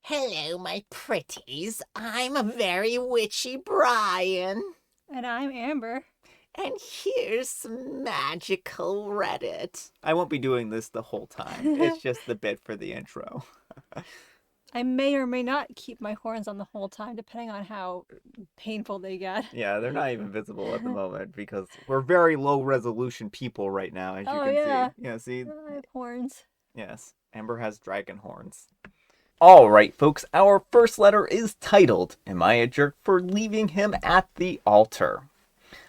Hello, my pretties. I'm a very witchy Brian. And I'm Amber. And here's some magical Reddit. I won't be doing this the whole time. It's just the bit for the intro. I may or may not keep my horns on the whole time, depending on how painful they get. Yeah, they're not even visible at the moment because we're very low resolution people right now, as you Oh, can yeah. see. Yeah, see? I have horns. Yes, Amber has dragon horns. All right, folks, our first letter is titled, Am I a Jerk for Leaving Him at the Altar?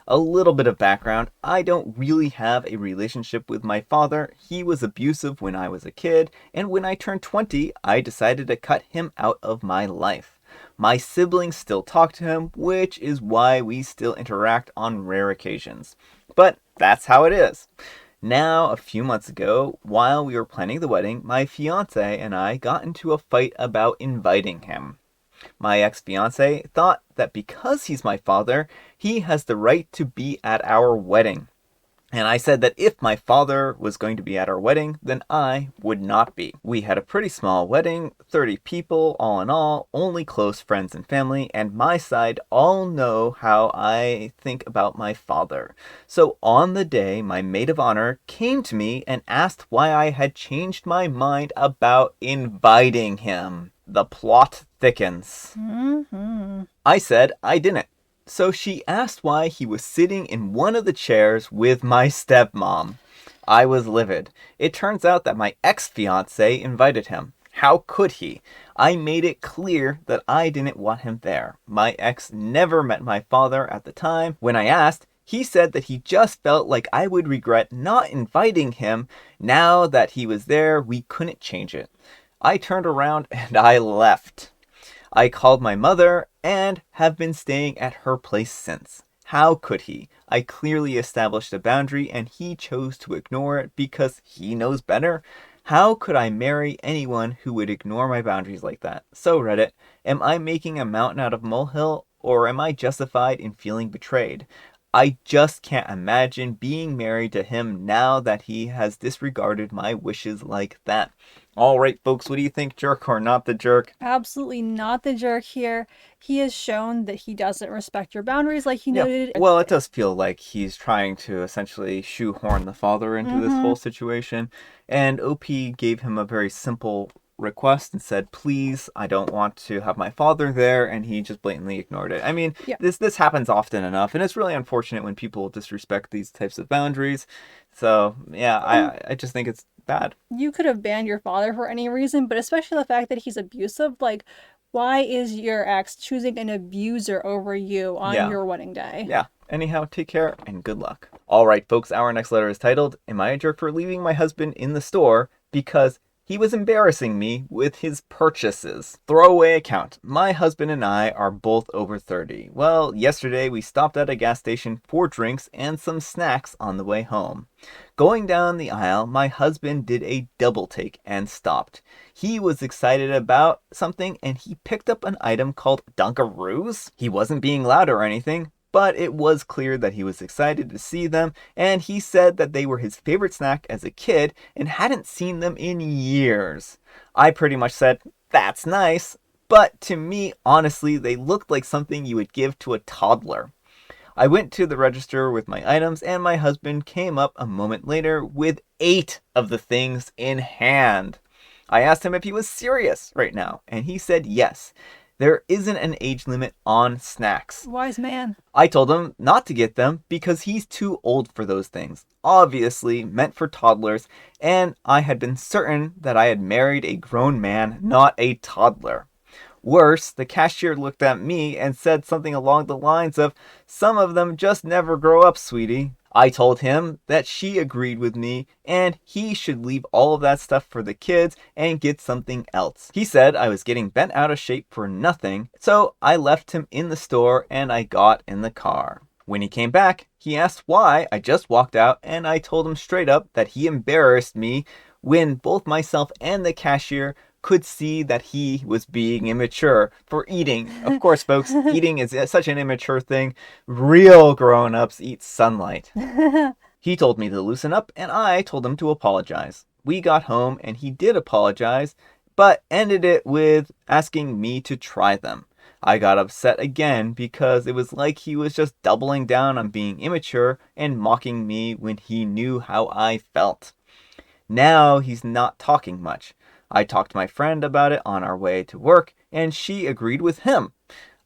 A little bit of background, I don't really have a relationship with my father. He was abusive when I was a kid, and when I turned 20, I decided to cut him out of my life. My siblings still talk to him, which is why we still interact on rare occasions. But that's how it is. Now, a few months ago, while we were planning the wedding, my fiance and I got into a fight about inviting him. My ex-fiance thought that because he's my father, he has the right to be at our wedding. And I said that if my father was going to be at our wedding, then I would not be. We had a pretty small wedding, 30 people all in all, only close friends and family, and my side all know how I think about my father. So on the day, my maid of honor came to me and asked why I had changed my mind about inviting him. The plot thickens. I said I didn't. So she asked why he was sitting in one of the chairs with my stepmom. I was livid. It turns out that my ex-fiance invited him. How could he? I made it clear that I didn't want him there. My ex never met my father at the time. When I asked, he said that he just felt like I would regret not inviting him. Now that he was there, we couldn't change it. I turned around and I left. I called my mother and have been staying at her place since. How could he? I clearly established a boundary and he chose to ignore it because he knows better. How could I marry anyone who would ignore my boundaries like that? So Reddit, am I making a mountain out of a molehill, or am I justified in feeling betrayed? I just can't imagine being married to him now that he has disregarded my wishes like that. All right, folks, what do you think, jerk or not the jerk? Absolutely not the jerk here. He has shown that he doesn't respect your boundaries, like he noted. Well, it does feel like he's trying to essentially shoehorn the father into this whole situation. And OP gave him a very simple request and said, please, I don't want to have my father there, and he just blatantly ignored it. I mean, this happens often enough, and it's really unfortunate when people disrespect these types of boundaries. So, yeah, I just think it's bad. You could have banned your father for any reason, but especially the fact that he's abusive, like, why is your ex choosing an abuser over you on your wedding day? Yeah. Anyhow, take care and good luck. All right, folks, our next letter is titled, Am I a Jerk for Leaving My Husband in the Store Because He Was Embarrassing Me with His Purchases? Throwaway account. My husband and I are both over 30. Well, yesterday we stopped at a gas station for drinks and some snacks on the way home. Going down the aisle, my husband did a double take and stopped. He was excited about something and he picked up an item called Dunkaroos. He wasn't being loud or anything, but it was clear that he was excited to see them, and he said that they were his favorite snack as a kid and hadn't seen them in years. I pretty much said, that's nice, but to me, honestly, they looked like something you would give to a toddler. I went to the register with my items, and my husband came up a moment later with 8 of the things in hand. I asked him if he was serious right now, and he said yes. There isn't an age limit on snacks. Wise man. I told him not to get them because he's too old for those things. Obviously meant for toddlers, and I had been certain that I had married a grown man, not a toddler. Worse, the cashier looked at me and said something along the lines of, some of them just never grow up, sweetie. I told him that she agreed with me and he should leave all of that stuff for the kids and get something else. He said I was getting bent out of shape for nothing, so I left him in the store and I got in the car. When he came back, he asked why I just walked out, and I told him straight up that he embarrassed me when both myself and the cashier could see that he was being immature for eating. Of course, folks, eating is such an immature thing. Real grown-ups eat sunlight. He told me to loosen up, and I told him to apologize. We got home, and he did apologize, but ended it with asking me to try them. I got upset again because it was like he was just doubling down on being immature and mocking me when he knew how I felt. Now he's not talking much. I talked to my friend about it on our way to work, and she agreed with him.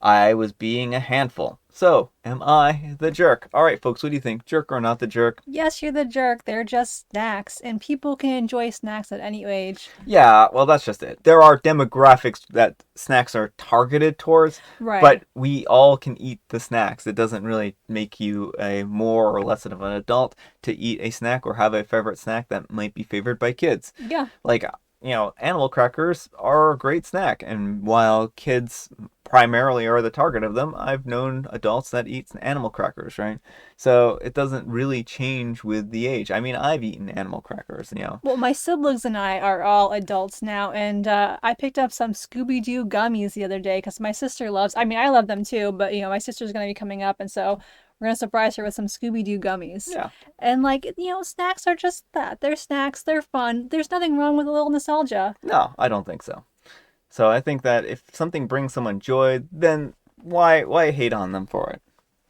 I was being a handful. So, am I the jerk? Alright, folks, what do you think? Jerk or not the jerk? Yes, you're the jerk. They're just snacks, and people can enjoy snacks at any age. Yeah, well, that's just it. There are demographics that snacks are targeted towards, Right. but we all can eat the snacks. It doesn't really make you a more or less of an adult to eat a snack or have a favorite snack that might be favored by kids. Yeah. Like, animal crackers are a great snack, and while kids primarily are the target of them, I've known adults that eat animal crackers, right? So it doesn't really change with the age. I mean, I've eaten animal crackers, Well, my siblings and I are all adults now, and I picked up some Scooby-Doo gummies the other day because my sister loves, I mean, I love them too, but, my sister's going to be coming up, and so we're going to surprise her with some Scooby-Doo gummies. Yeah. And, snacks are just that. They're snacks, they're fun. There's nothing wrong with a little nostalgia. No, I don't think so. So I think that if something brings someone joy, then why hate on them for it?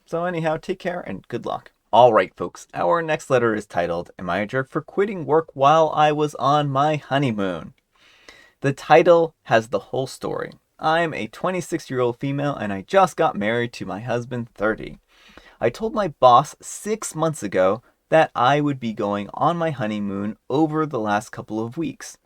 So anyhow, take care and good luck. Alright folks, our next letter is titled, Am I a Jerk for Quitting Work While I Was on My Honeymoon? The title has the whole story. I'm a 26-year-old female and I just got married to my husband, 30. I told my boss 6 months ago that I would be going on my honeymoon over the last couple of weeks.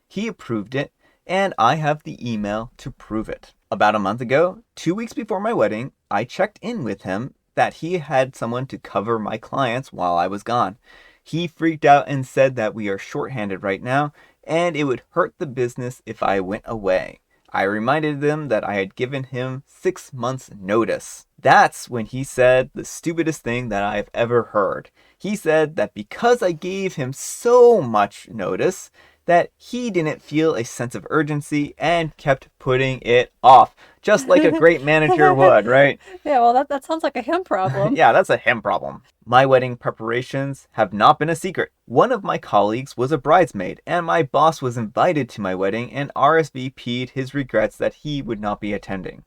He approved it, and I have the email to prove it. About a month ago, 2 weeks before my wedding, I checked in with him that he had someone to cover my clients while I was gone. He freaked out and said that we are shorthanded right now, and it would hurt the business if I went away. I reminded them that I had given him 6 months notice. That's when he said the stupidest thing that I've ever heard. He said that because I gave him so much notice, that he didn't feel a sense of urgency and kept putting it off. Just like a great manager would, right? Yeah, well, that sounds like a him problem. Yeah, that's a him problem. My wedding preparations have not been a secret. One of my colleagues was a bridesmaid, and my boss was invited to my wedding and RSVP'd his regrets that he would not be attending.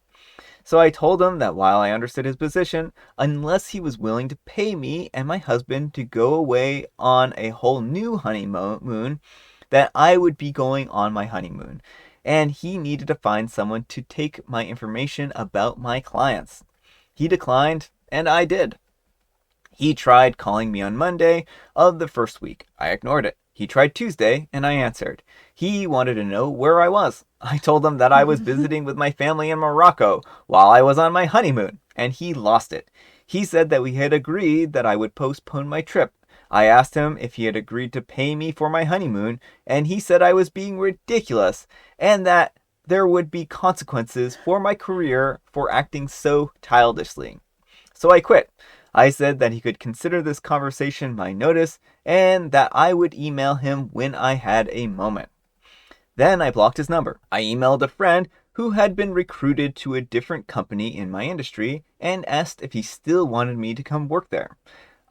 So I told him that while I understood his position, unless he was willing to pay me and my husband to go away on a whole new honeymoon, that I would be going on my honeymoon, and he needed to find someone to take my information about my clients. He declined, and I did. He tried calling me on Monday of the first week. I ignored it. He tried Tuesday, and I answered. He wanted to know where I was. I told him that I was visiting with my family in Morocco while I was on my honeymoon, and he lost it. He said that we had agreed that I would postpone my trip. I asked him if he had agreed to pay me for my honeymoon, and he said I was being ridiculous, and that there would be consequences for my career for acting so childishly. So I quit. I said that he could consider this conversation my notice, and that I would email him when I had a moment. Then I blocked his number. I emailed a friend who had been recruited to a different company in my industry, and asked if he still wanted me to come work there.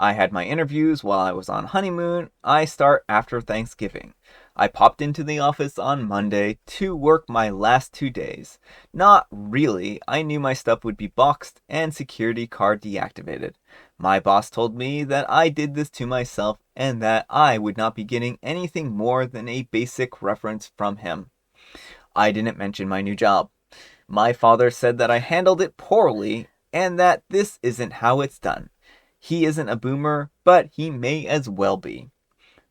I had my interviews while I was on honeymoon. I start after Thanksgiving. I popped into the office on Monday to work my last 2 days. Not really. I knew my stuff would be boxed and security card deactivated. My boss told me that I did this to myself and that I would not be getting anything more than a basic reference from him. I didn't mention my new job. My father said that I handled it poorly and that this isn't how it's done. He isn't a boomer, but he may as well be.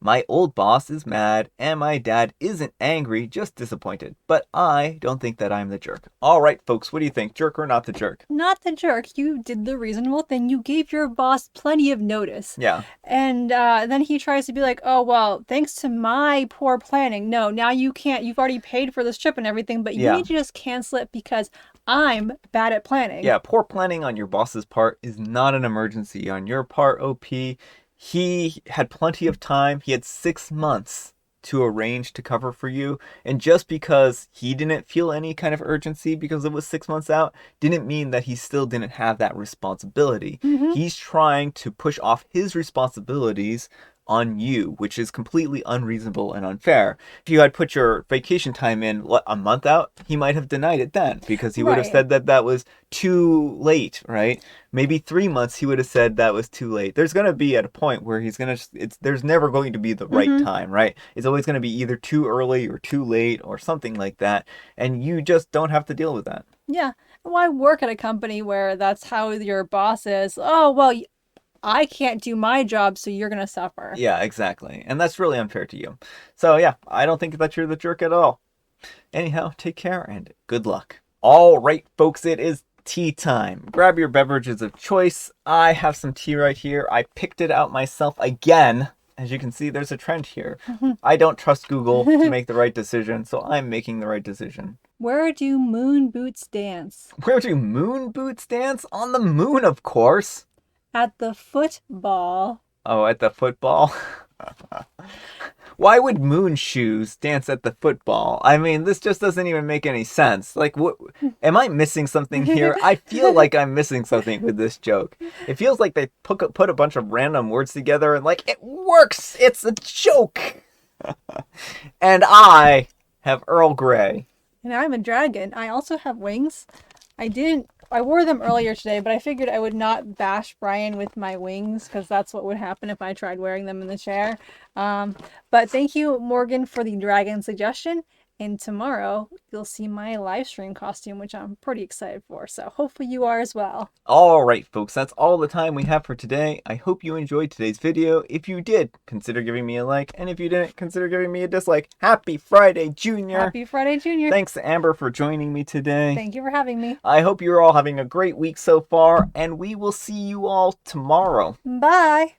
My old boss is mad, and my dad isn't angry, just disappointed. But I don't think that I'm the jerk. All right, folks, what do you think? Jerk or not the jerk? Not the jerk. You did the reasonable thing. You gave your boss plenty of notice. Yeah. And then he tries to be like, oh, well, thanks to my poor planning. No, now you can't. You've already paid for this trip and everything, but you need to just cancel it because I'm bad at planning. Yeah, poor planning on your boss's part is not an emergency on your part, OP. He had plenty of time. He had 6 months to arrange to cover for you. And just because he didn't feel any kind of urgency because it was 6 months out, didn't mean that he still didn't have that responsibility. Mm-hmm. He's trying to push off his responsibilities on you, which is completely unreasonable and unfair. If you had put your vacation time in a month out, he might have denied it then because he would have Right. said that that was too late, right? Maybe 3 months he would have said that was too late. There's going to be at a point where he's going to, there's never going to be the right time, right? It's always going to be either too early or too late or something like that. And you just don't have to deal with that. Yeah. Why work at a company where that's how your boss is? Oh, well, I can't do my job, so you're going to suffer. Yeah, exactly. And that's really unfair to you. So yeah, I don't think that you're the jerk at all. Anyhow, take care and good luck. All right, folks, it is tea time. Grab your beverages of choice. I have some tea right here. I picked it out myself again. As you can see, there's a trend here. I don't trust Google to make the right decision, so I'm making the right decision. Where do moon boots dance? Where do moon boots dance? On the moon, of course. At the football. Oh, at the football? Why would moon shoes dance at the football? I mean, this just doesn't even make any sense. Like, what? Am I missing something here? I feel like I'm missing something with this joke. It feels like they put a bunch of random words together and like, it works! It's a joke! And I have Earl Grey. And I'm a dragon. I also have wings. I wore them earlier today, but I figured I would not bash Brian with my wings because that's what would happen if I tried wearing them in the chair. But thank you, Morgan, for the dragon suggestion. And tomorrow you'll see my live stream costume, which I'm pretty excited for. So hopefully you are as well. All right, folks, that's all the time we have for today. I hope you enjoyed today's video. If you did, consider giving me a like. And if you didn't, consider giving me a dislike. Happy Friday, Junior. Happy Friday, Junior. Thanks, Amber, for joining me today. Thank you for having me. I hope you're all having a great week so far, and we will see you all tomorrow. Bye.